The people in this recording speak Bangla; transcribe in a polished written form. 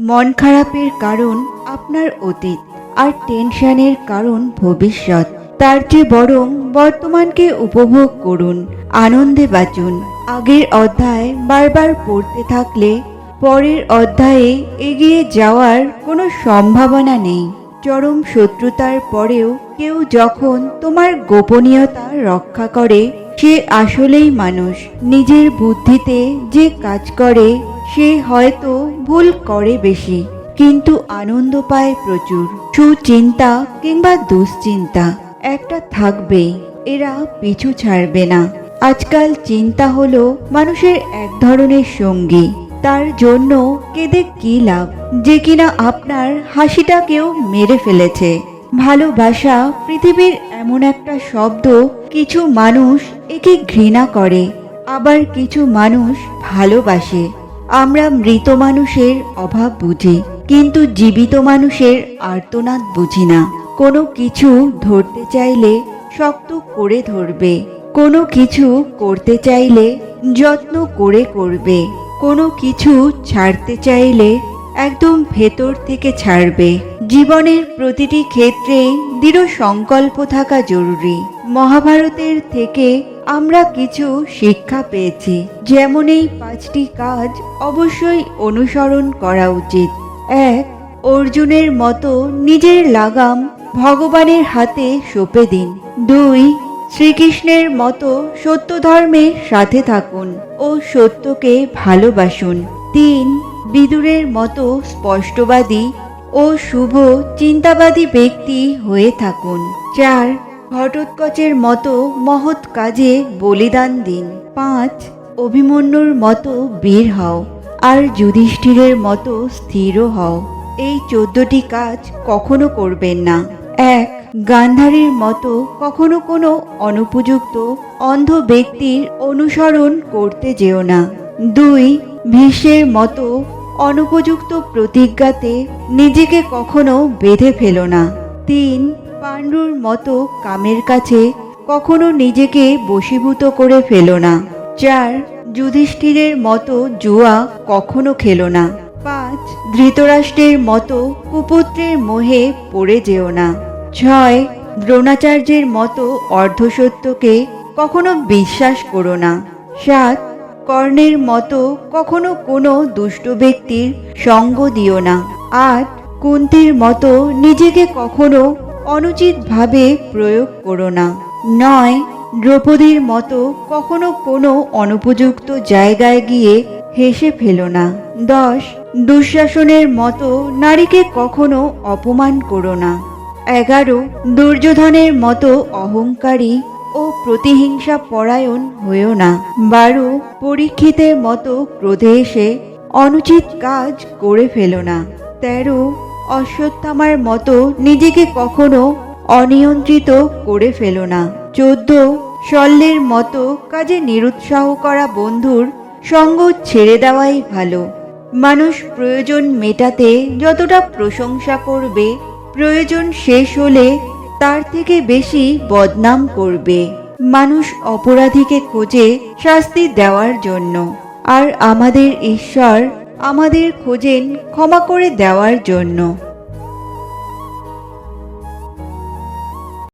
মন খারাপের কারণ আপনার অতীত, আর টেনশনের কারণ ভবিষ্যৎ। তার চেয়ে বরং বর্তমানকে উপভোগ করুন, আনন্দে বাঁচুন। আগের অধ্যায় বারবার পড়তে থাকলে পরের অধ্যায়ে এগিয়ে যাওয়ার কোনো সম্ভাবনা নেই। চরম শত্রুতার পরেও কেউ যখন তোমার গোপনীয়তা রক্ষা করে, সে আসলেই মানুষ। নিজের বুদ্ধিতে যে কাজ করে সে হয়তো ভুল করে বেশি, কিন্তু আনন্দ পায় প্রচুর। সুচিন্তা কিংবা দুশ্চিন্তা একটা থাকবেই, এরা পিছু ছাড়বে না। আজকাল চিন্তা হলো মানুষের এক ধরনের সঙ্গী। তার জন্য কেঁদে কি লাভ, যে কিনা আপনার হাসিটাকেও মেরে ফেলেছে। ভালোবাসা পৃথিবীর এমন একটা শব্দ, কিছু মানুষ একে ঘৃণা করে, আবার কিছু মানুষ ভালোবাসে। আমরা মৃত মানুষের অভাব বুঝি, কিন্তু জীবিত মানুষের আর্তনাদ বুঝি না। কোনো কিছু ধরতে চাইলে শক্ত করে ধরবে, কোনো কিছু করতে চাইলে যত্ন করে করবে, কোনো কিছু ছাড়তে চাইলে একদম ভেতর থেকে ছাড়বে। জীবনের প্রতিটি ক্ষেত্রে দৃঢ় সংকল্প থাকা জরুরি। মহাভারতের থেকে আমরা কিছু শিক্ষা পেয়েছি, যেমন এই 5টি কাজ অবশ্যই অনুসরণ করা উচিত। 1. অর্জুনের মতো নিজের লাগাম ভগবানের হাতে সঁপে দিন। 2. শ্রীকৃষ্ণের মতো সত্য ধর্মের সাথে থাকুন ও সত্যকে ভালোবাসুন। 3. বিদুরের মতো স্পষ্টবাদী ও শুভ চিন্তাবাদী ব্যক্তি হয়ে থাকুন। 4. ঘটোৎকচের মতো মহৎ কাজে বলিদান দিন। 5. অভিমন্যুর মতো বীর হও, আর যুধিষ্ঠিরের মতো স্থির হও। এই 14টি কাজ কখনো করবেন না। 1. গান্ধারীর মতো কখনো কোনো অনুপযুক্ত অন্ধ ব্যক্তির অনুসরণ করতে যেও না। 2. ভীষ্মের মতো অনুপযুক্ত প্রতিজ্ঞাতে নিজেকে কখনো বেঁধে ফেলো না। 3. পাণ্ডুর মতো কামের কাছে কখনো নিজেকে বশীভূত করে ফেলো না। 4. যুধিষ্ঠিরের মতো জুয়া কখনো খেলো না। 5. ধৃতরাষ্ট্রের মতো কুপুত্রের মোহে পড়ে যেও না। 6. দ্রোণাচার্যের মতো অর্ধসত্যকে কখনো বিশ্বাস করো না। 7. কর্ণের মতো কখনো কোনো দুষ্ট ব্যক্তির সঙ্গ দিও না। 8. কুন্তির মতো নিজেকে কখনো অনুচিতভাবে প্রয়োগ করো না। 9. দ্রৌপদীর মতো কখনো কোনো অনুপযুক্ত জায়গায় গিয়ে হেসে ফেলো না। 10. দুঃশাসনের মতো নারীকে কখনো অপমান করো না। 11. দুর্যোধনের মতো অহংকারী ও প্রতিহিংসা পরায়ণ হয়েও না। 12. পরীক্ষিতের মতো ক্রোধে এসে অনুচিত কাজ করে ফেলো না। 13. অশ্বত্থামার মতো নিজেকে কখনো অনিয়ন্ত্রিত করে ফেলো না। 14. শল্যের মতো কাজে নিরুৎসাহ করা বন্ধুর সঙ্গ ছেড়ে দেওয়াই ভালো। মানুষ প্রয়োজন মেটাতে যতটা প্রশংসা করবে, প্রয়োজন শেষ হলে তার থেকে বেশি বদনাম করবে। মানুষ অপরাধীকে খোঁজে শাস্তি দেওয়ার জন্য, আর আমাদের ঈশ্বর আমাদের খোঁজেন ক্ষমা করে দেওয়ার জন্য।